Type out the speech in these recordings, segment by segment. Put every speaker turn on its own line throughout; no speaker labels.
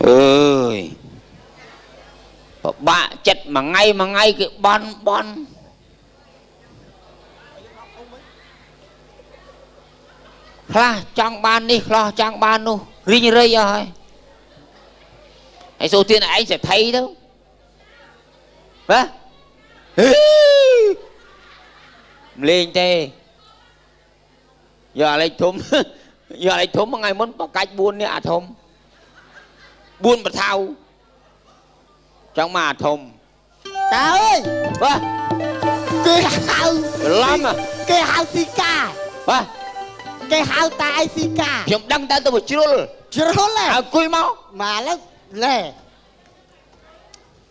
ơi bạ chết mà ngay cái bon là trong ban đi lo trong ban luôn riêng rây rồi hãy số tiền này anh sẽ thấy đâu hả lên tê giờ lấy thúng mà ngày muốn có cách buôn đi à thùng buôn bật thao trong mà thùng
trời ơi
vâng
cái hào
lắm à
cái hào xì ca
vâng
cái hào tai xì ca
ខ្ញុំដឹងតែទៅជ្រុល
ជ្រុលហ៎
ឲ្យគួយមក
màឥឡូវណែ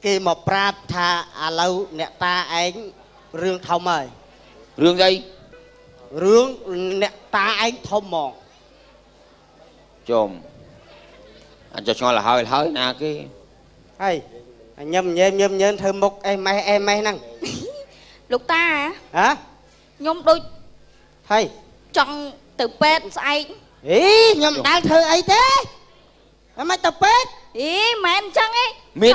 គេមកប្រាប់ថាឥឡូវអ្នកតាឯងរឿងធំហើយ
រឿងអី
រឿងអ្នកតាឯងធំហ្មង
ជុំអញចុះឆ្ងល់ឲ្យហើយណាគេ
ហើយញឹមញើធ្វើមុខអេម៉េះហ្នឹង
លោកតា
ហ៎
ខ្ញុំដូច
ហើយ
ចង់ទៅពេទ្យស្អែក
អីខ្ញុំមិនដែលធ្វើអីទេអីមិនទៅពេទ្យ
អីមិនអញ្ចឹងឯង
មាន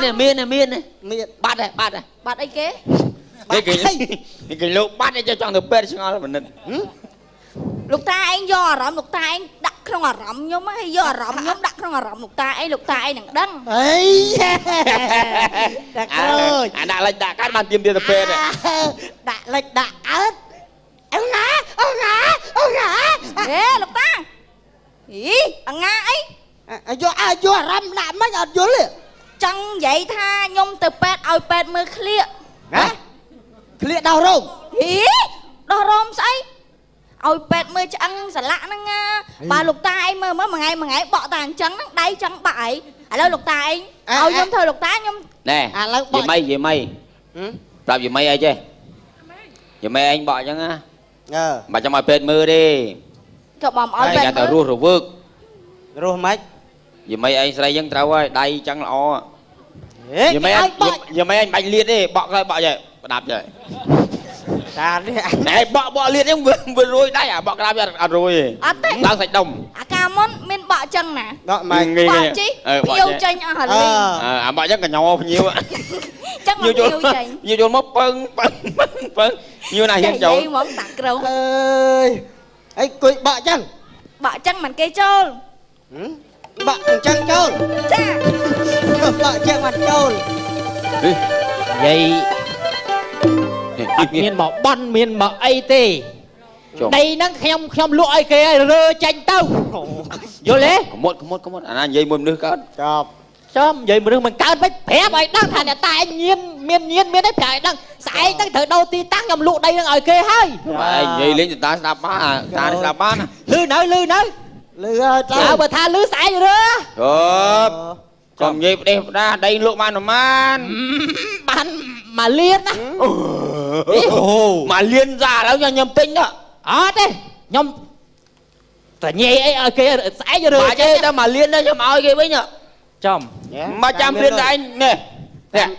បាត់ហើយ
បាត់អីគេ
គេលោកបាត់ឯងចង់ទៅពេទ្យឆ្ងល់មិននិត
លោកតាឯងយកអារម្មណ៍លោកតាឯងដាក់ក្នុងអារម្មណ៍ខ្ញុំហើយយកអារម្មណ៍ខ្ញុំដាក់ក្នុងអារម្មណ៍លោកតាឯងនឹងដឹង
អីដាក់ក្រូច
អាដាក់លេចដាក់កាត់បានទៀមទៅពេទ្យ
ដាក់លេចដាក់អើតអង្ហាអេ
លោកតាអីអង្ងាអី
យកអារម្មណ៍ដាក់មិនអត់យល់ទេ
ចង់និយាយថាខ្ញុំទៅពេទ្យឲ្យពេទ្យមើលឃ្លៀក
ហ៎ឃ្លៀកដោះរោម
អីដោះរោមស្អីឲ្យពេទ្យមើលឆ្អឹងសន្លាក់ហ្នឹងបើលោកតាឯងមើលមួយថ្ងៃបក់តែអញ្ចឹងហ្នឹងដៃចង់បាក់អីឥឡូវលោកតាឯងឲ្យខ្ញុំធ្វើលោកតាខ្ញុំ
ណែ
ឥឡូវបក់
យីមីប្រាប់យីមីអីចេះយីមីឯងបក់អញ្ចឹងណាបើចាំឲ្យពេទ្យមើលទេ
ក៏បំឲ្យពេទ្យ
តែរស់រវើករ
ស់មិន
យីមីឯងស្រីយើងត្រូវហើយដៃចឹងល្អយីមីឯងបាច់លៀតទេបក់ក្រោយបក់ចេះប្រដាប់ចេះ
តានេះ
ណែបក់លៀតហ្នឹងវារួយដៃអាបក់ក្រោយអត់រួយទេ
អត់ទេ
ឡើងសាច់ដុំ
អាកាមុនមានបក់អញ្ចឹងណា
ដកមក
បក់ជីភៀវចេញអស់ហើយលី
អាបក់អញ្ចឹងកញ្ញោភៀវ
ចឹងមកភៀវចេញ
ញៀវចូលមកពឹងញៀវណាហ៊ានចូល
និយាយមកដាក់ក្រោ
អើយអីគួយបក់អញ្ចឹង
បក់អញ្ចឹងមិនគេចូល
បក់អញ្ចឹងចូល
ចា
បក់អញ្ចឹងមិនចូល
យាយអត់មានមកបន់មានមកអីទេដីហ្នឹងខ្ញុំលក់ឲ្យគេឲ្យរើចាញ់ទៅយល់ទេ
កមុតអាណានិយាយមួយមនុស្សកើត
ចប់
ចំនិយាយមនុស្សមិនកើតមិនប្រាប់ឲ្យដឹងថាអ្នកតាឯងមានអីប្រាប់ឲ្យដឹងស្អែកហ្នឹងត្រូវដូរទីតាំងខ្ញុំលក់ដីហ្នឹងឲ្យគេហើយ
ឯងនិយាយលេងតាស្ដាប់បានតាស្ដាប់បាន
លឺនៅ
លឺហើយតើ
បើថាលឺស្អែករើ
អើកុំនិយាយផ្ដេសផ្ដាដីលក់បានប្រមាណ
បានមកលៀនណា
មកលៀនសាឥឡូវខ្ញុំទិញđó
អត់ទេខ្ញុំតែញ៉ៃអីឲ្យគេស្អែករើ
បើចេះតែមកលៀនទៅខ្ញុំឲ្យគេវិញ
ចំ
មកចាំព្រៀនតែឯងនេះ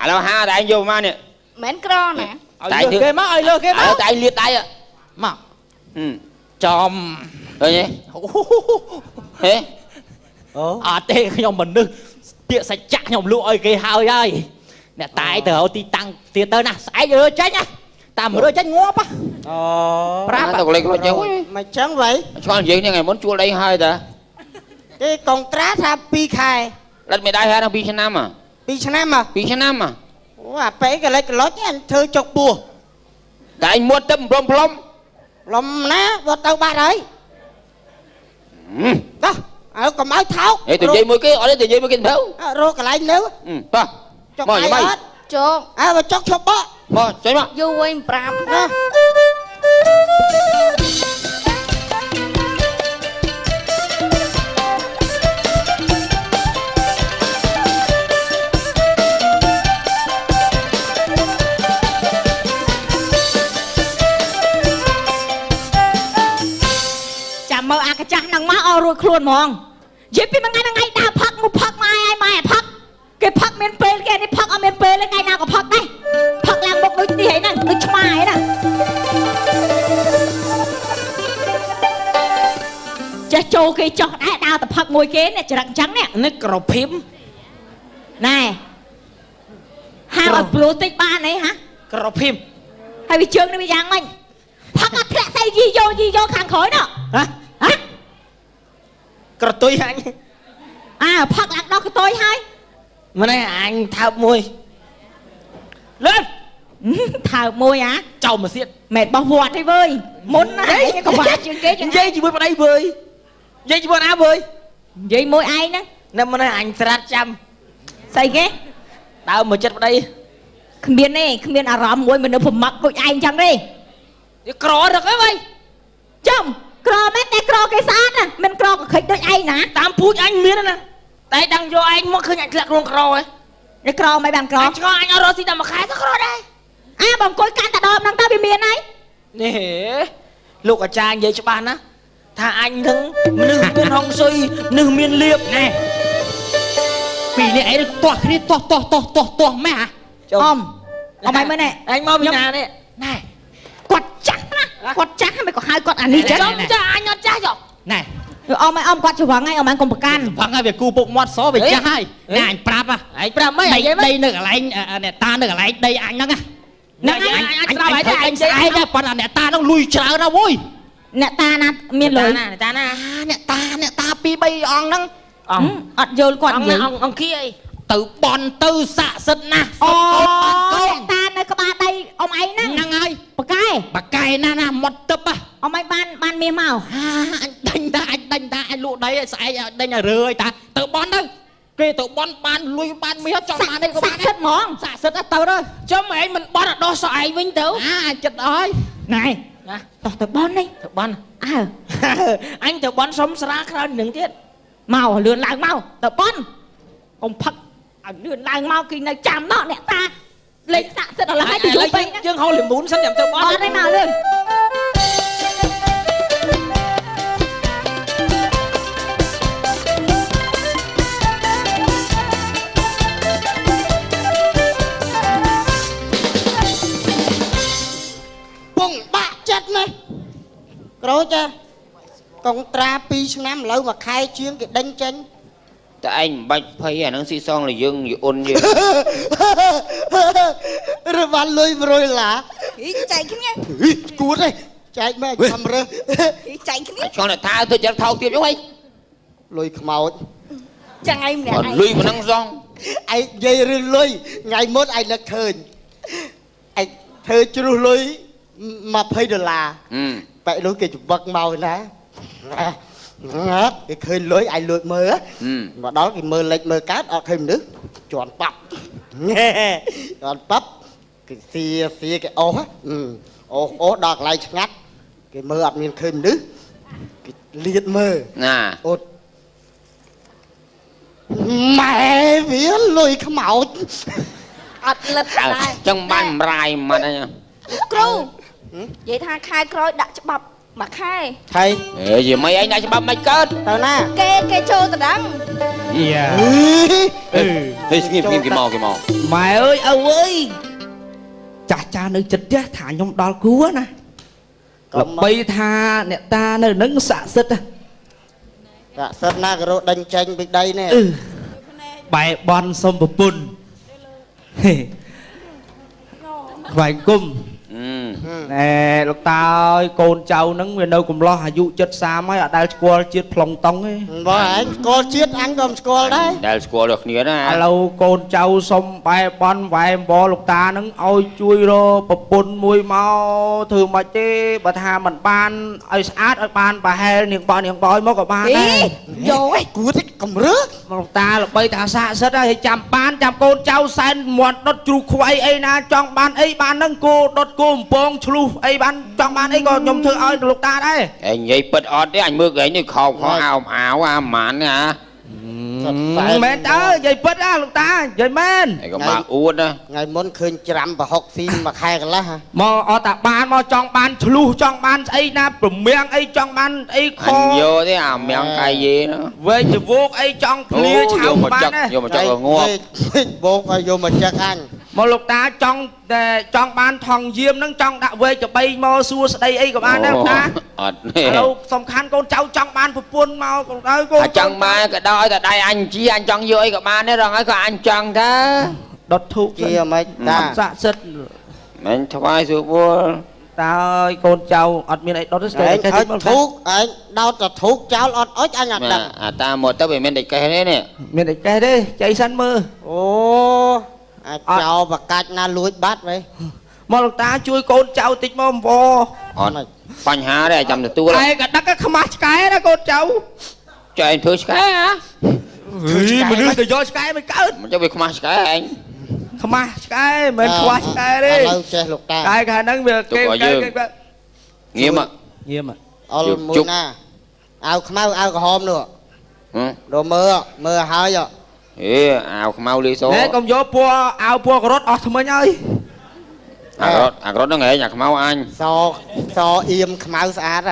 ឥឡូវហាតែឯងយកមកនេះ
មិនក្រណា
ឲ្យលើគេមកឲ្យលើគេមក
តែឯងលាតដៃ
មក ចំ
ឃើញទេហេ
អត់ទេខ្ញុំមនុស្សពាក្យសច្ចៈខ្ញុំលក់ឲ្យគេហើយអ្នកតាឯងទៅរកទីតាំងទៀតទៅណាស្អែករើចេញណាតាមរើចេញងាប់
អូ
ប្រាប់
ទៅកលេចខ្លួនចឹង
មកចឹងvậy
ឆ្ងល់និយាយនេះថ្ងៃមុនជួលដីហើយតា
គេកុងត្រាថា2ខែ
ដិតមេដៃហើយដល់2ឆ្នាំ
2ឆ្នាំហ៎
2ឆ្នាំ
អូអាពេលកលេចកលុចធ្វើចុកពោះ
តែឯងមុតទៅព្រមផ្លុំ
លំណាវត្តទៅបាត់ហើយតោះឲ្យកុំឲ្យថោក
ហេទៅនិយាយមួយគេអត់ទេទៅនិយាយមួយគេទៅ
រកកន្លែងនៅ
តោះ
ចុក
មក
ដៃ
យាយ
អត់
ជោគ
អើបើចុកឈប់បក
មកចេញមក
យូរវិញប្រាប់
ណា
ចាំមើលអាកចាស់ហ្នឹងមកអស់រួចខ្លួនហ្មងនិយាយពីមួយថ្ងៃដើរផឹកមកផឹកមកឯងម៉ែផឹកគេផឹកមានពេលគេនេះផឹកអត់មានពេលទេថ្ងៃណាក៏ផឹកដែរ មួយគេនេះចរិតអញ្ចឹងនេះ
នេះក្រភីម
ណែហាឲ្យប្លូតិចបានអីហ៎
ក្រភីម
ហើយវាជើងនេះវាយ៉ាងម៉េចផឹកអត់ធ្លាក់ស្អីយីយោខាងក្រោយនោះ
ហ៎
ហ៎
ក្រទុយអញ
ផឹកឡើងដល់កតុយហើយ
ម្នេះអញថើបមួយលឿន
ថើបមួយ
ចោលមកទៀត
មែនបោះវត្តទេវើយមុនណាកង្វាជាងគេចឹង
និយាយជាមួយប្តីវើយនិយាយជាមួយណាវើយ
និយាយមួយឯងហ្នឹង
នៅម្នេះអញស្រាត់ចាំ
ស្អីគេ
ដើមមកចិត្តប្តី
គ្មានទេគ្មានអារម្មណ៍មួយមនុស្សប្រម៉ាក់ដូចឯងចឹងទេ
ក្ររឹកអីវើយ
ចំក្រមែនតែក្រគេស្អាតណាមិនក្រក៏ខិចដូចឯងណា
តាមពូជអញមានណាតែដឹងយកឯងមកឃើញអញធ្លាក់ក្នុងក្រហ៎
នេះក្រមិនបានក្រ
អញឆ្ងល់អញអត់រកស៊ីតែមួយខែទៅក្រដែរ
បើអង្គុយកាន់តែដបហ្នឹងតើវាមានហើយ
នេះលោកអាចារ្យនិយាយច្បាស់ណាថាអញនឹងមនុស្សមានហុងស៊ុយមនុស្សមានលៀបណែ
ពីនេះអីទាស់គ្នាទាស់ម៉ែ
អមឲ្យមើលនេះ
អញមកពីណានេះ
ណែគាត់ចាស់ណាគាត់ចាស់ហើយមិនក៏ហៅគាត់អានេះចឹង
ចំចាអញអត់ចាស់ចុះ
ណែ
អមគាត់ច្រងហើយកុំប្រកាន់
ផឹកហើយវាគូពុកមាត់សវាចាស់ហើយណែអញប្រាប់
ឯងប្រាប់មិន
ដីនៅកន្លែងអ្នកតានៅកន្លែងដីអញហ្នឹង
ហ្នឹងអញប្រាប់ឲ្យតែអញ
ស្អែកដែរប៉ុន្តែអ្នកតាហ្នឹងលុយច្រើនណាស់វយ
អ្នកតាណាមានលុយ
តាណា
អ្នកតា2 3អង្គហ្នឹង
អត់យល់គាត់និយាយ
អង្គីអី
ទៅបន់ទៅស័ក្តិសិទ្ធណាស់
អូអ្នកតានៅក្បាលដីអមឯងហ្នឹង
ហើយ
បកែ
បកែណាមាត់ទឹក
អមឯងបានមាសមក
អញដេញតាអញលក់ដីស្អែកដេញឲ្យរើឲ្យតាទៅបន់ទៅគេទៅបន់បានលុយបានមាសចង់បានអីក៏បាន
សិតហ្មង
ស័ក្តិសិទ្ធទៅទៅ
ចំឯងមិនបន់អត់ដោះសក់ឯងវិញទៅ
ចិត្តអើយ
ណែ
ណា
តោះទៅបននេះ
ទៅបន់
អើ
អញទៅបន់សុំស្រាក្រោយនឹងទៀត
មកលឿនឡើងមកទៅបនកុំផឹកឲ្យលឿនឡើងមកគឺនៅចាំណោះអ្នកតាលេខស័ក្តិសិទ្ធឥឡូវឲ្យទៅយូរពេកហ្នឹង
យើងហៅលីមូនសិនចាំទៅបន់
អត់ទេមកលឿន
ពងបាក់ចិត្តណាស់ក្រូចកងត្រា2ឆ្នាំឥឡូវមួយខែជាងគេដេញចេញ
តែឯងមិនបាច់ភ័យអាហ្នឹងស៊ីសងលយើងយអ៊ុនយើង
រវ៉ាន់លុយ100ឡា
ចែកគ្នា
គួតទេចែកមែនខំរើស
ចែកគ្នា
ឆ្ងល់តែថាទៅចិត្តថោកទៀតយហី
លុយខ្មោច
ចឹងឯងម្នាក់
អត់លុយមិនហ្នឹងសង
ឯងនិយាយរឿងលុយថ្ងៃមុនឯងនឹកឃើញឯងធ្វើជ្រុះលុយ$20 បែកលុយគេច្បឹកមកណាគេឃើញលុយឯងលួចមើលមកដល់គេមើលលេខមើលកើតអត់ឃើញមនុស្សជន់ប៉ាប់ជន់ប៉ាប់គេសៀគេអូសដល់កន្លែងឆ្ងាត់គេមើលអត់មានឃើញមនុស្សគេលៀតមើល
ណា
អូតម៉ែវាលុយខ្មោច
អត់លឹកដែរ
ចឹងបានម្រាយម៉ាត់អញ
គ្រូនិយាយថាខែក្រោយដាក់ច្បាប់មួយខែ
ថៃ
អេយីមិនឯងដាក់ច្បាប់មិនកើត
ទៅណា
គេចូលតដឹង
ហេស្ងៀមគេមក
ម៉ែអើយឪអើយចាស់ចាស់នៅចិត្តផ្ទះថាខ្ញុំដល់គួរណាល្បីថាអ្នកតានៅនឹងស័ក្តិសិទ្ធិ
ដាក់សិតណាក៏រត់ដេញចេញពីដីនេះ
បែបន់សុំប្រពន្ធខ្វែងគុំណែលោកតាអើយកូនចៅហ្នឹងវានៅកំឡោះអាយុ70ហើយអត់ដែលស្គាល់ជាតិប្លុងតុងទេ
បងឯងស្គាល់ជាតិអញក៏មិនស្គាល់ដែរ
ដែលស្គាល់ដល់គ្នាណា
ឥឡូវកូនចៅសុំបែបន់វ៉ែអំបលោកតាហ្នឹងឲ្យជួយរកប្រពន្ធមួយមកធ្វើមិនទេបើថាមិនបានឲ្យស្អាតឲ្យបានប្រហែលនាងបយមកក៏បានដែរ
យកឯង
គួរតែកំរើក
លោកតាល្បីថាស័ក្តិសិទ្ធហើយចាំកូនចៅសែនមាត់ដុតជ្រូកខ្វៃអីណាចង់បានអីបានហ្នឹងគោដុតគោកំពងឆ្លុះអីបានចង់បានអីក៏ខ្ញុំធ្វើឲ្យលោកតាដែរ
ឯងនិយាយពិតអត់ទេអញមើលគេនេះខោអោអាវអាម៉ានណា
មែនតើនិយាយពិតណាលោកតានិយាយមែន
ឯងក៏មកអួតណា
ថ្ងៃមុនឃើញច្រាំប្រហុកស៊ីមួយខែកន្លះ
មកអត់តាបានមកចង់បានឆ្លុះចង់បានស្អីណាប្រមៀងអីចង់បានអីខ
អញយកទេអាមៀងកាយយេណា
វែកជវោកអីចង់ភ្លាឆៅបានណា
យកមកចឹកងាប់
បោកឲ្យយកមកចឹកអញ
ម
មកលោកតាចង់តែចង់បានថងយាមហ្នឹងចង់ដាក់វែកទៅ3មកសួរស្ដីអីក៏បានដែរលោកតា
អត់ទេ
ឥឡូវសំខាន់កូនចៅចង់បានប្រពន្ធមកកូនអើយកូន
ចង់បានក៏ដោយតែដៃអញជាអញចង់យកអីក៏បានដែររងហើយក៏អញចង់ថា
ដុតធូប
ជាមិនតា
ស័ក្តិសិទ្ធិ
មិនថ្វាយសុវល
តាអើយកូនចៅអត់មានអីដុតទេស្គាល់
ឯ
តែ
ង
ចេះ
ឲ្យ
តិចមក
ធូកឯងដោតតែធូកចោលអត់អុចអញអត់ដឹង
អាតាមកទៅវាមានតែកេះនេះនេះ
មានតែចេះទេចៃសិនមើល
អូអាចចោលបកាច់ណាលួចបាត់វេ
មកលោកតាជួយកូនចៅតិចមកអង្វរ
អត់បញ្ហាទេចាំទទួល
ឯងក៏ដឹកខ្មាស់ឆ្កែណាកូនចៅ
ចែងធ្វើឆ្កែហ៎
មនុស្សទៅយកឆ្កែមិនកើត
មិនចុះវាខ្មាស់ឆ្កែឯង
ខ្មាស់ឆ្កែមិនខ្វះឆ្កែទេ
ឥឡូវចេះលោកតា
ឆ្កែខាងហ្នឹងវាគេ
ទុកឲ្យយើង ងៀម
ញៀម
អុលមួយណាអាវខ្មៅអាវក្រហមនោះដល់មើលហើយ
អេអាវខ្មៅលីសូ
ណែកុំយកពណ៌អាវពណ៌ក្រត់អស់ថ្មិញហើយ
អាក្រត់ហ្នឹងឯងអាខ្មៅអញ
សអៀមខ្មៅស្អាត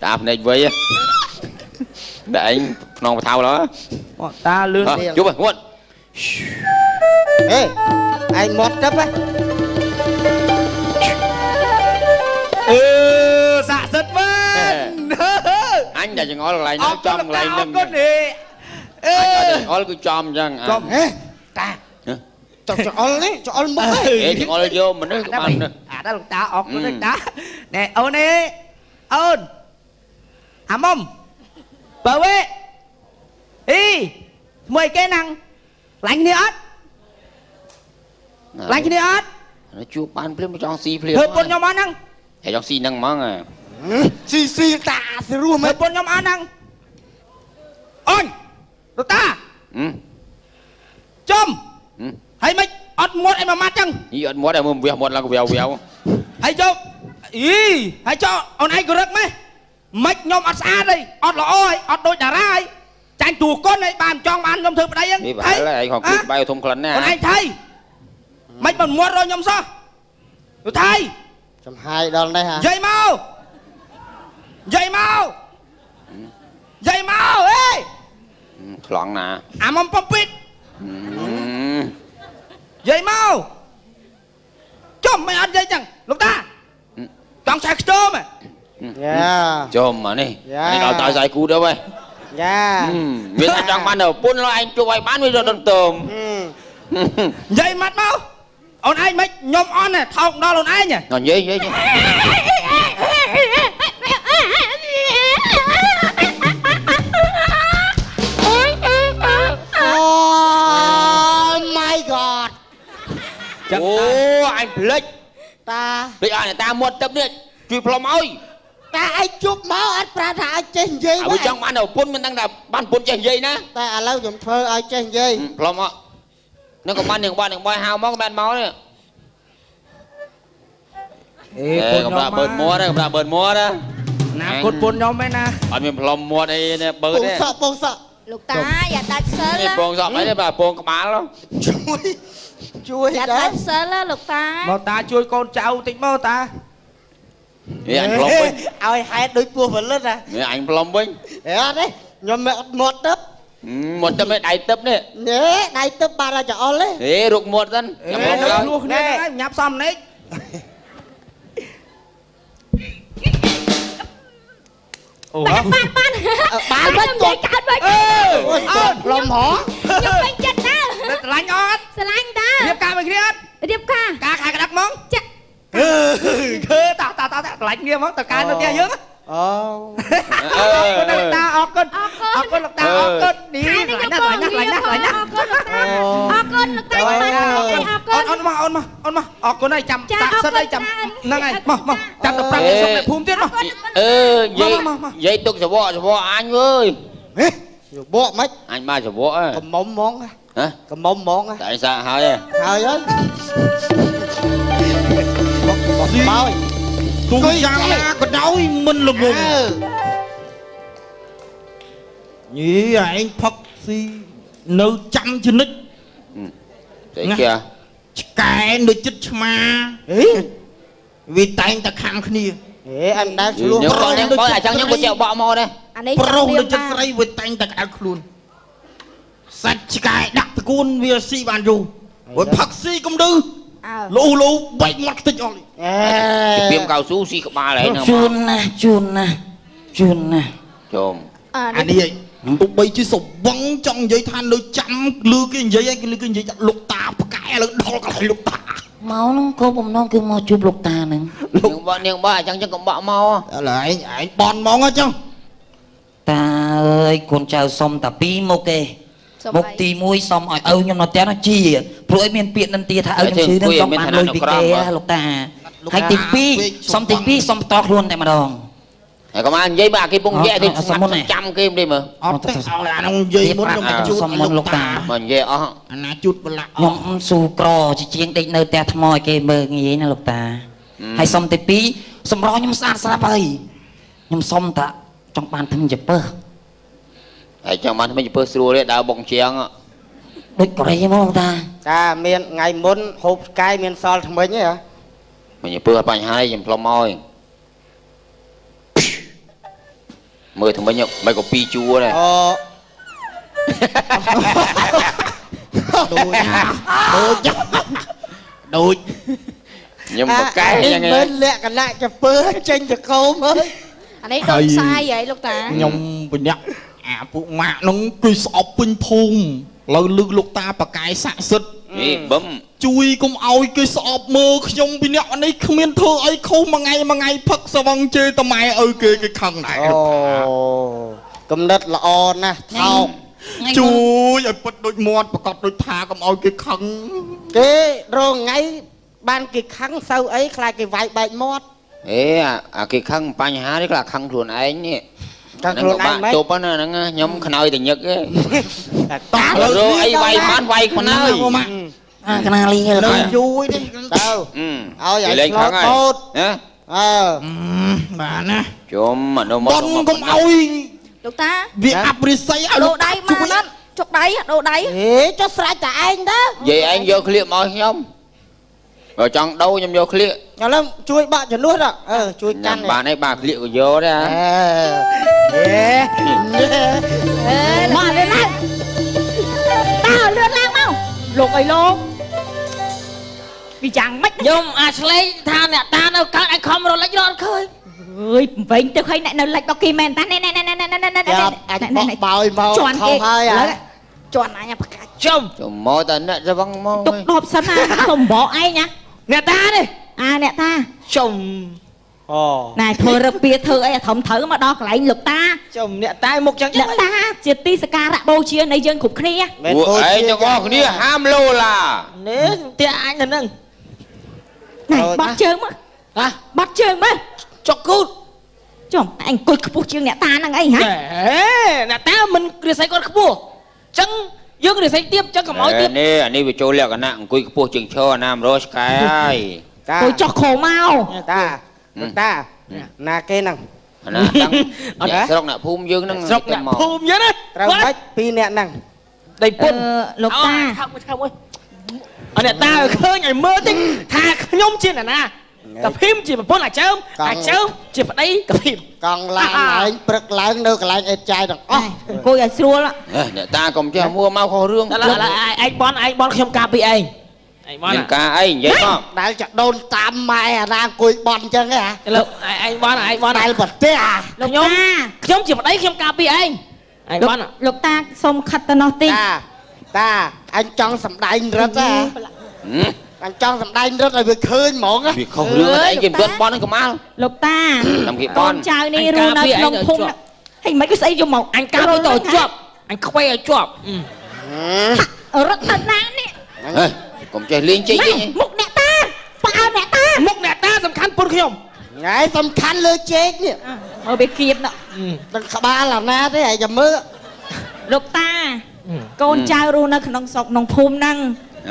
តាភ្នែកវៃតែឯងក្នុងបថៅឡើយ
តាលឿន
ជប់ហួត
ហេឯងមាត់ទឹកហ៎
អឺស័ក្តិសិទ្ធិមែន
អញតែចង្អុលកន្លែងហ្នឹងចំកន្លែងហ្នឹង
អរគុណទេអឺ
ចង្អុលគឺចំអញ្ចឹង
ចំហេតាចង់ចង្អុលនេះចង្អុលមុខហ៎
អេចង្អុលយកមនុស្សក៏បាន
អាដល់លោកតាអរគុណទេតាណែអូននេះអូនអាមុំបើវេអីមួយគេណាំងឡាញ់គ្នាអត់ឡាញ់គ្នាអត់
ជួបបានភ្លាមចង់ស៊ីភ្លាម
ធ្វើពុនខ្ញុំអត់ហ្នឹង
ហើយចង់ស៊ីហ្នឹងហ្មង
ស៊ីតាស្រួលមែ
មើ
ន
លពុនខ្ញុំអត់ហ្នឹងអូនលោកតាចំហើយមិនអត់មាត់អីមួយម៉ាត់ចឹង
យីអត់មាត់ឲ្យមើលវះមាត់ឡើងវាវវាវ
ហើយយកអីហើយចោអូនឯងក៏រឹកម៉េះមិនខ្ញុំអត់ស្អាតទេអត់ល្អហើយអត់ដូចតារាហើយចាញ់តួកុនហើយបានចង់បានខ្ញុំធ្វើប្តីហ្នឹង
នេះបែរឯងខំគូបែរធំក្លិនណា
អូនឯងថៃមិនបានមាត់រកខ្ញុំសោះលោកថៃ
ចំហាយដល់នេះហ่ะ
យាយមកយាយមកយាយមកអេ
ខ្លងណា
អាមុំបំពេតយាយមកចំមិនអត់យាយចឹងលោកតាចង់ឆែកខ្ទម
យ៉ា
ចំមកនេះនេះដល់តើស្អីគូទៅហ៎
យ៉ា
មានចង់បានទៅពុនឡើយឯងជួបឲ្យបានវារត់ដុំ
និយាយម៉ាត់មកអូនឯងមិនខ្ញុំអន់ថោកដល់អូនឯង
និយាយ
អូ my god
អូអញភ្លេច
តា
ភ្លេចឲ្យតាមាត់ទឹកនេះជួយផ្លុំឲ្យ
តាឯងជប់មកអត់ប្រាប់ថាឲ្យចេះនិយាយ
ឲ្យចង់បានទៅពុនមិនដឹងថាបានពុនចេះនិយាយណា
តែឥឡូវខ្ញុំធ្វើឲ្យចេះនិយាយ
ផ្លុំមកនឹងក៏បាននឹងបងហៅមកក៏បានមកនេះ
អេ
កុំប្រាប់បើកមាត់ណាកុំប្រាប់បើកមាត់ណា
ណាគុណពុនខ្ញុំឯណា
អត់មានផ្លុំមាត់អីនេះបើ
ពង
ទេ
សក់ពងសក់
លោកតាយ៉ាដាច់សិល
នេះពងសក់អីទេបាទពងក្បាល
ជួយ
យ៉ា
ដែរ
ដាច់សិលលោកតា
មកតាជួយកូនចៅតិចមកតា
នេះអញផ្លុំវិញ
ឲ្យហេតុដូចពោះផលិតហ่ะ
នេះអញផ្លុំវិញ
អេអត់ទេខ្ញុំមិនអត់មាត់ទឹក
មាត់ទឹកនេះដៃទឹកនេះ
នេះដៃទឹកបានតែចង្អុលទេ
ហេរុកមាត់សិន
អេ
ចាំ
នៅ
មក
ឆ្លោះគ្នាហ្នឹងញ៉ាប់សំណេកអូ
បានវិញ
គាត់
កើតវិញ
អើ
អូនលំហ
ខ្ញុំពេញចិត្តណាស់
ស្រឡាញ់អត់
ស្រឡាញ់តា
រៀបការមួយគ្នាអត់
រៀបការ
ការខែកដាក់ហ្មង
ចាក់
គឺតាស្រឡាញ់គ្នាហ្មងតើការនៅផ្ទះយើង
អូ
អរគុណលោកតាអរគុណអរគុណលោកតាអរគុណនេះ
នេះ
ស្រឡាញ់ណាស់ស្រឡាញ់ណាស់ស្រឡាញ់ណាស់
អរគុណលោកតាអរគុណលោកតាបានអរគុណ
អូនមកអូនមកអរគុណហើយចាំតាក់សិតហើយចាំហ្នឹងហើយមកចាំទៅប្រាប់អ្នកសុំអ្នកភូមិទៀតមក
អឺនិយាយទុកសវៈអញអើយ
ហេយោបកមិន
អញបានសវៈហ៎
កំមុំហ្មង
ហ៎
កំមុំហ្មង
តែអញសាកហើយ
ហើយហើយបោយ
ទូយ៉ាងណាក៏ដោយមិនល្ងងញីឯងផឹកស៊ីនៅចាំជនិត
ស្អីគេ
ឆ្កែនៅចិត្តឆ្មាវាតែងតែខាំគ្នា
ហេអញដែរឆ្លោះ
ខ្ញុំបងអញ្ចឹងខ្ញុំក៏ចេះបកមកដែរ
អានេះ
ប្រុសនៅចិត្តស្រីវាតែងតែក្តៅខ្លួនសាច់ឆ្កែដាក់តកូនវាស៊ីបានយូរ
Ôi phật si cũng đư
អើ
Lũ lũ bạch mặt tích ôi
ពីមកៅស៊ូស៊ីក្បាលហើយហ្នឹង
ជួនណាជួនណាជួនណា
ជុំ
អើ
À đi ấy Tụi bây chứ sổ vắng trong giấy than lưới chăm Lư cái giấy anh cái lư cái giấy lục tà cái lư đo cái lại lục tà
មកនឹងក៏បំណងគឺមកជួបលោកតានឹង
នាងបើអញ្ចឹងចឹងកុំបក់មក
Là anh bòn mong á chứ
តាអើយកូនចៅសុំតាពីរមុខទេ
សុំ
មុខ
អី
ទី1សុំឲ្យឪខ្ញុំនៅផ្ទះនោះជាព្រោះឲ្យមានពាក្យនឹងទៀតថាឪខ្ញុំជឿនឹងសុំបានលុយពីគេលោកតាហើយទី2សុំទី2សុំតខ្លួនតែម្ដង
ហើយកុំអានិយាយបើគេពងយែទីចាំគេមិនទេមើល
Ở thế sao là nó dây muốn nó mà chút lục tà
មកនិយាយអស់
Anh là chút bà lạc
ខ្ញុំស៊ូក្រជាជាងដេកនៅផ្ទះថ្មឲ្យគេមើលងាយណាលោកតាហើយសុំទី2សម្រខ្ញុំស្អាតស្រាប់ហើយខ្ញុំសុំតាចង់បានធំចពើ
ហើយចាំបានមិនទៅពើស្រួលទេដើរបុកជាង
ដូចកូរ៉េហ្មងតា
តាមានថ្ងៃមុនហូបស្កាយមានសល់ថ្មិញទេហ៎
មិនទៅពើអត់បញ្ហាទេខ្ញុំផ្លុំមកមើលថ្មិញមិនក៏ពីជួរដែរ
អូ
Đôi
ខ្ញុំបកកែយ៉ាង
មើលលក្ខណៈចំពើចេញទៅកោមអើយ
អានេះដូចផ្សាយហីលោកតា
Nhông bình nhắc À phụ mạ nó cười sọp bình thùng Lời lưu lục ta bà cái xạ xịt
នេះបឹម
Chui cũng ôi cười sọp mơ Nhông bình nhắc anh ấy không miên thơ ấy khâu mà ngày phật sao văng chê tà mày ơi kê cái khăn này
អូកំណត់ល្អណាស់ថោក
Chui ơi bật đôi mọt bà cọt đôi thà cũng ôi cái khăn
គេរងថ្ងៃបានគេខឹងសូវអីខ្លាចគេវាយបែកមាត់
អេអាគេខឹងបញ្ហានេះគឺខឹងខ្លួនឯងនេះ
ខឹងខ្លួនឯងមិន
ជប់ណាហ្នឹងខ្ញុំខ្នើយតែញឹកទេ
តា
រកអីវាយបានវាយខ្នើយ
អាកណាលី
នៅយូរទេទៅ
ឲ្យលេងខឹងហើយណា
អើ
Bà nè
ជុំអនុមោទ
Con cũng ôi
លោកតា
Việc áp rì xây áo
ដូរដៃមកណាចុកដៃដូរដៃ
ហេចុះស្រេចតែឯងទៅ
និយាយឯងយកឃ្លៀកមកខ្ញុំបើចង់ដូរខ្ញុំយកឃ្លៀក
ឥឡូវជួយបាក់ជំនួសទៅជួយ
ញ៉ា
កា
ំ
ន
បានឯងបាឃ្លៀកក៏យកដែរ
ហេ
អេមកលឿនឡើងតើលឿនឡើងមកលោកអីលោកពីយ៉ាងម៉េច
ខ្ញុំអាឆ្លេងថាអ្នកតានៅកើតអញខំរលិចរត់ឃើញ
អើយវិញទៅឃើញអ្នកនៅលិចបកគីមែនតាណែ
ចាប់អាចបោកបោយមកខំហើយអា
ជន់អញប្រកាស
ជុំ
ជុំមកតែអ្នកទៅវងមក
ទុកដបសិនណាសុំបកឯងណា
អ្នកតានេះ
អាអ្នកតា
ជុំ
អូ
ណែធ្វើរឹកពីធ្វើអីធំត្រូវមកដល់កន្លែងលោកតា
ជុំអ្នកតាមុខចឹងចឹ
អ្នក
ង
តាជាទីសក្ការៈបូជានៃយើងគ្រប់គ្នា
មែន
ពួក
បូ
ឯ
ជា
ងទាំងអស់គ្នាហាមលោឡា
នេះផ្ទះអញនៅនឹង
ណែបាត់ជើងមក
ហ៎
បាត់ជើងមក
ចុកគូត
ចំអញអង្គុយខ្ពស់ជាងអ្នកតាហ្នឹងអីហ៎
អ្នកតាមិនរិស័យគាត់ខ្ពស់ចឹងយើងរិស័យទៀបចឹងកុំឲ្យទៀប
នេះអានេះវាចូលលក្ខណៈអង្គុយខ្ពស់ជាងឈរណាមរស់ឆ្កែហើយ
តា
អង្គុយចុះខោមក
តាតាណាគេហ្នឹង
អាណាតាំងអ្នកស្រុកអ្នកភូមិយើងហ្នឹង
ស្រុកអ្នកភូមិយើងណា
ត្រូវបាច់ពីរអ្នកហ្នឹង
ដៃពុន
លោកតា
ខំមួយអអ្នកតាឲ្យឃើញឲ្យមើលតិចថាខ្ញុំជាអ្នកណាកាភីមជាប្រពន្ធអាចើមជាប្តីកាភីមក
ង់ឡានឯងព្រឹកឡើងនៅកន្លែងអេតចាយទាំងអស់
អង្គុយឲ្យស្រួល
អ្នកតាកុំចេះមួមកខុសរឿង
ឥឡូវឯងបនខ្ញុំការពីឯងបន
មានការអីនិយាយមក
ដែលចដូនតាមម៉ែអាណាអង្គុយបន់អញ្ចឹងហ៎
ឥឡូវឯងបន
ដែលប្រទេសអា
លោកតា
ខ្ញុំជាប្តីខ្ញុំការពីឯងបន
លោកតាសុំខិតទៅនោះតិច
តាអញចង់សម្ដែងរត់ហ៎អញចង់សម្ដែងរត់ឲ្យវាឃើញហ្មង
វាខុសរឿងអីគេមិនបន់នឹងកម្មាល់
លោកតា
តាមគេប
កូ
ន់
នចៅនេះរស់នៅក្នុងភូមិហេមិនក៏ស្អីយកមក
អញការពីទៅជាប់អញខ្វែឲ្យជាប់
រត់ទៅណានេះ
កុំចេះលេងចេញវិញ
មុខអ្នកតាប៉ាអ្នកតា
មុខអ្នកតាសំខាន់ពុនខ្ញុំ
ថ្ងៃសំខាន់លើជែកនេះ
មើលវាគៀបណោះ
ទាំងក្បាលអាណាទេឲ្យចាំមើល
លោកតាកូនចៅរស់នៅក្នុងស្រុកក្នុងភូមិហ្នឹង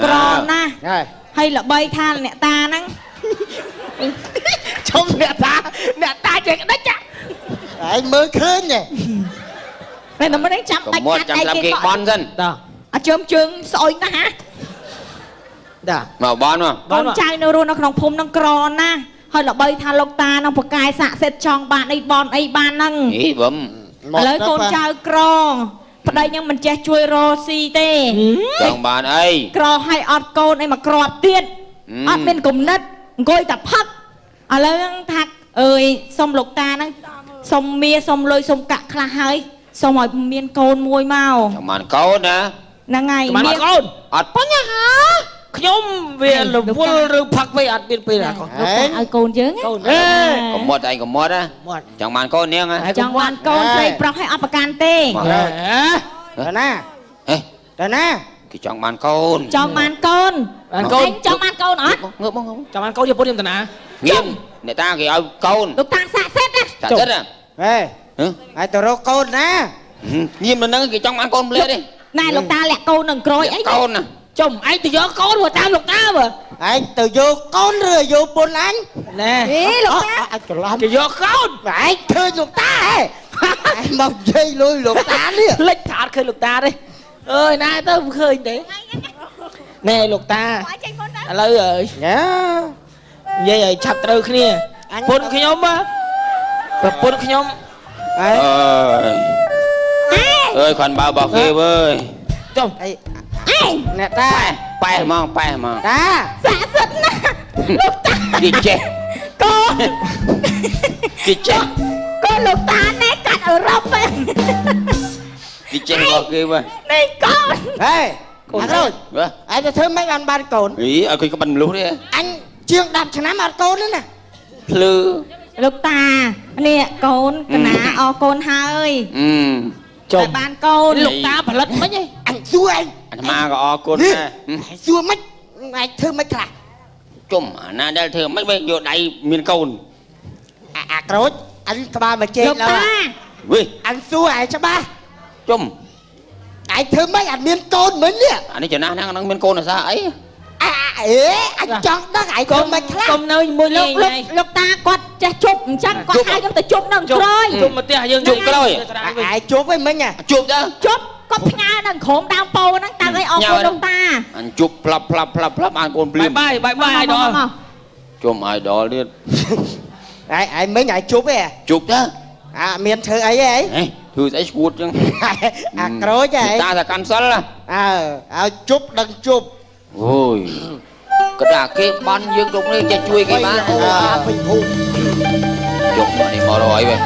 ក្រណាស់
ហើយ
ហើយល្បីថាអ្នកតាហ្នឹង
ជុំអ្នកតាចេះក្តិច
ឯងមើលឃើញទេ
តែមិនដឹងចាំ
កុំ
ដាច់
មក
ខាត់
ចាំ
ដៃ
ស្លាប់
គេ
គេបន់សិន
តា
អាជើមជើងស្អុយណាស់ហ៎
តា
មកបន់មក
កូនចៅនៅរស់នៅក្នុងភូមិហ្នឹងក្រណាស់ហើយល្បីថាលោកតានឹងប្រកាយស័ក្តិសិទ្ធចង់បានអីបនអីបានហ្នឹង
នេះបឹម
ឥឡូវកូនចៅក្រ ប្តីខ្ញុំមិនចេះជួយរកស៊ីទេ
ចង់បានអី
ក្រឲ្យអត់កូនអីមកក្របទៀតអត់មានគំនិតអង្គុយតែផឹកឥឡូវហ្នឹងថាអើយសុំលោកតាហ្នឹងសុំមាសុំលុយសុំកាក់ខ្លះហើយសុំឲ្យមានកូនមួយមក
ចង់បានកូនណា
ហ្នឹងហើយ
បានកូន
អត់
បញ្ហា
ខ្ញុំវារវល់ឬផឹកវិញអត់មានពេលណាកូន
លោកតាឲ្យកូនយើង
កូន
កុំមាត់ឯងកុំមាត់ណា
មាត់
ចង់បានកូននាងណា
ចង់បានកូនស្រីប្រុសឲ្យអត់ប្រកាន់ទេ
ទៅណា
ហេ
ទៅណា
គេចង់បានកូន
ចង់បានកូន
បានកូន
ឯងចង់បានកូនអត់
ងើបមក
ចាំបានកូនយកពុនខ្ញុំតាណា
ងៀមអ្នកតាគេឲ្យកូន
លោកតាសាក់សេតណា
ចាចិត្តណា
ហេហើយទៅរកកូនណា
ងៀមនៅហ្នឹងគេចង់បានកូនម្លេះទេ
ណែលោកតាលាក់កូននឹងក្រោយអី
កូនណា
ចុំឯងទៅយកកូនមកតាមលោកតាមើល
ឯងទៅយកកូនឬយកពុនអញ
ណែ
អេលោកតា
អាចច្រឡំ
ទៅយកកូន
ឯងឃើញលោកតាហ៎ឯងមកនិយាយលុយលោកតានេះ
ភ្លេចថាអត់ឃើញលោកតាទេអើយណាទៅមិនឃើញទេណែលោកតាឥឡូវអើយ
ញ៉ា
និយាយឲ្យឆាប់ត្រូវគ្នាពុនខ្ញុំប្រពន្ធខ្ញុំ
អើ
អើយខាន់បើរបស់គេវើយ
ចុំ
អីអ្នកតា
ប៉ែហ្មងប៉ែហ្មង
តា
សាក់សិតណាលោកតា
គេចេះ
កូន
គេចេះ
កូនលោកតាណែកាត់អឺរ៉ុបហ្នឹង
គេចេះរបស់គេវើយ
នេះកូន
ហេកូនអើយ
វើយ
ឯងទៅធ្វើម៉េចបានកូន
អីឲ្យគេក្បិនមនុស្សទេ
អញជាង10ឆ្នាំអត់កូនទេណា
ភ្លឺ
លោកតានេះកូនកណាអរកូនហើយ
ចុំ
តែបានកូន
លោកតាផលិតមិនហី
អញសួរឯង
អាត្មាក៏អរគុណ
នេះ
ដែរ
ឯងសួរម៉េចឯងធ្វើម៉េចខ្លះ
ជុំអាណាដែលធ្វើមិនយកដៃមានកូន
អាក្រូចអញក្បាលមកជែក
លោក
ឡើ
តា
យ
វិញ
អញសួរឯងច្បាស់
ជុំ
ឯងធ្វើម៉េចអត់មានកូនមិញនេះ
អានេះចំណាស់ហ្នឹងមានកូនអាសាអី
អេអញចង់ដឹងឯងធ្វើម៉េចខ្លះ
កុំនៅជាមួយ
លោ
លេ
ក
ង
លោក
ឯង
លោកតាគាត់ចេះជប់អញ្ចឹងគាត់ហៅខ្ញុំទៅជប់នៅក្រោយ
ជុំមកផ្ទះយើង
ឯងជប់ឯងមិញ
ជប់ទៅ
ជប់គាត់ផ្ញើនៅក្រោមដើមពោហ្នឹងតាឲ្យអរគុណលោកតា
អញជប់ផ្លាប់បានកូនភ្លាម
បាយអាយដល់
ជុំឲ្យដល់ទៀត
ឯងមិញឯងជប់ឯង
ជប់ទៅ
អាមានធ្វើអីឯង
ហេធ្វើស្អីស្គួតចឹង
អាក្រូចឯង
តាថាកាន់សិលណា
អើឲ្យជប់ដឹងជប់
អូយក៏ថាគេបានយើងគ្រប់នេះចេះជួយគេបាន
អូពេញភូមិ
ជប់មកនេះមករកអីវិញ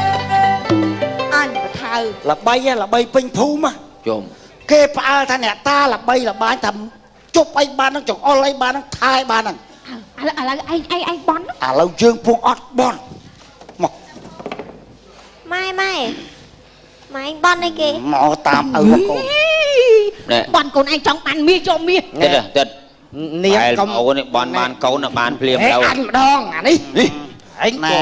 អញបថៅ
ល្បីពេញភូមិ
ជុំ
គេផ្អើលថាអ្នកតាល្បីល្បាញថាជប់អីបាននឹងចង្អុលអីបាននឹងថែបាននឹង
ឥឡូវឯងបន់
ឥឡូវយើងពុកអត់បន់មក
ម៉ែអញបន់អីគេ
មកតាមឪកូន
បន់កូនឯងចង់បានមាសយកមាស
ទឹក
នាង
ក
កុ
ុំ
ំ
អូនបានកូនបានភ្លាម
ហេ
ទៅ
អញម្ដងអានេះ
នេះ
ឯងក៏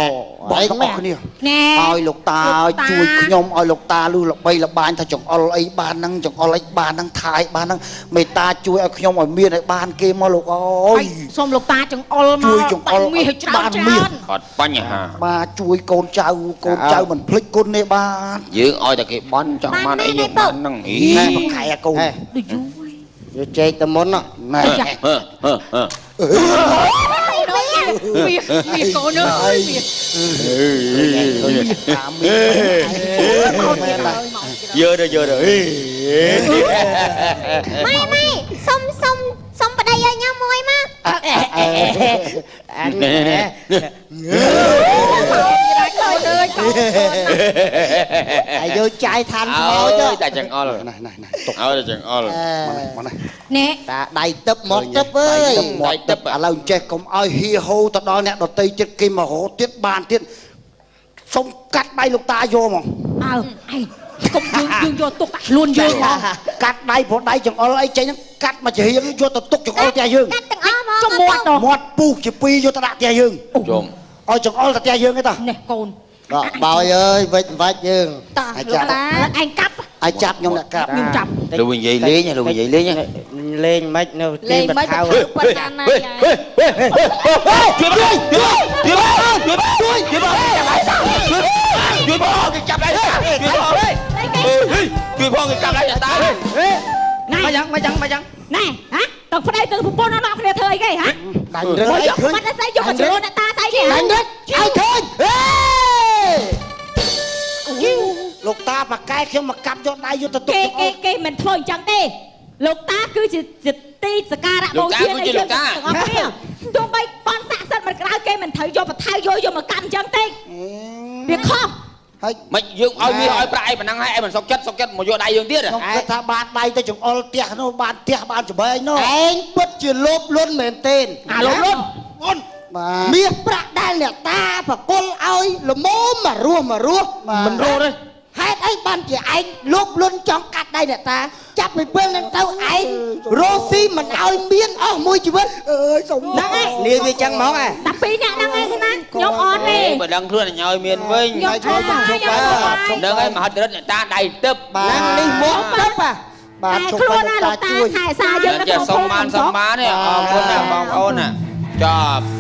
បងអស់គ្នា
ណែ
ឲ្យលោកតាជួយខ្ញុំឲ្យលោកតាលឺល្បីល្បាញថាចង្អុលអីបានហ្នឹងចង្អុលអីបានហ្នឹងថែបានហ្នឹងមេត្តាជួយឲ្យខ្ញុំឲ្យមានឲ្យបានគេមកលោកអើយ
សូមលោកតាចង្អុលមក
ជួយចង្អុល
មាសច្រើន
បានមាស
អត់បញ្ហា
បាទជួយកូនចៅមិនភ្លេចគុណទេបាទ
យើងឲ្យតែគេបន់ចង់បានអីយើងបានហ្នឹងអី
ហេប្រខែអាកូន
ដូចយូរ
យកចេកទៅមុនណ៎
ហឺ
មាសកូនអើយមាស
យកទៅ
ម៉ែសុំប្តីឲ្យខ្ញុំមួយមក
អញ អាយយកចាយឋានថ្មចុះ
តែចង្អុល
ណាទុក
ឲ្យតែចង្អុល
មកណា
ណែ
តាដៃទឹកមកទឹកអើយ
ដៃទឹក
ឥឡូវចេះកុំឲ្យហៀហូទៅដល់អ្នកដតីចិត្តគេមករត់ទៀតបានទៀតសុំកាត់ដៃលោកតាយកហ្មង
អើឯងកុំយើងយកទុកខ្លួនយើងមក
កាត់ដៃព្រោះដៃចង្អុលអីចេញហ្នឹងកាត់មកជារៀងយកទៅទុកចង្អុលផ្ទះយើង
កាត់ទាំងអស់មក
ចុះមាត់ទៅ
មាត់ពុះជាពីរយកទៅដាក់ផ្ទះយើង
ជុំ
ឲ្យចង្អុលទៅផ្ទះយើងឯតា
នេះកូន
បោយអើយវិចវាច់យើង
តាលោកតាឯងកាប់
ឲ្យចាប់ខ្ញុំអ្នកកាប់
ខ្ញុំចាប់
លោកនិយាយលេងលោកនិយាយលេង
លេងមិននៅទី
លេង
ប
មិន
ថៅ
ទៅប៉ុណ្ណាណាយាយ
ជួយផងគេចាប់ដៃជួយផងគេចាប់ដៃតា
ណែ
មកយ៉ាង
ណែហ៎តើប្តីទៅប្រពន្ធអត់គ្នាធ្វើអីគេហ៎
ដាញ់រឹង
មក
អី
យក
ឃើញ
បាត់ស្អីយកមកជ្រុលអ្នកតាស្អីគេហ៎
ដាញ់រឹងឲ្យឃើញហេលោកតា បាប៉ាកែខ្ញុំមកកាប់យកដៃយកទៅទុក
គេមិនធ្វើអញ្ចឹងទេលោកតាគឺជាទីសក្ការៈបូជានៃយើងទាំងអស់គ្នាទោះបីបនស័ក្តិសិទ្ធិមិនក្រៅគេមិនត្រូវយកបថៅយកមកកាន់អញ្ចឹងទេវាខុស
ហើយ
មិនយើងឲ្យមានឲ្យប្រាក់ឯប៉ុណ្ណឹងហើយឯមិនសុកចិត្តមកយកដៃយើងទៀត
ខ្ញុំគិតថាបានដៃទៅចង្អុលផ្ទះនោះបានផ្ទះបានច្បែកនោះឯងពិតជាលោភលន់មែនទេលោភលន់អូនមាសប្រាក់ដែលអ្នកតាប្រគល់ឲ្យល្មមមករស់មិនរស់ទេហេតុអីបានជាឯងលោភលន់ចង់កាត់ដៃអ្នកតាចាប់ពីពេលហ្នឹងទៅឯងរស់ស៊ីមិនឲ្យមានអស់មួយជីវិតអើយសុំហ្នឹងឯងលាវាចឹងហ្មងតែពីរអ្នកហ្នឹងឯងណាខ្ញុំអត់ទេ
បើដឹងខ្លួនញ៉ោយមានវិញហើយជួយជប់ដឹងហើយមហិទ្ធិរិទ្ធអ្នកតាដៃទឹក
បាទនេះមកទឹកបាទជប់តាជួយ
ខែសាយើង
ចេះសុំបាននេះអរគុណណាបងប្អូនណាចប់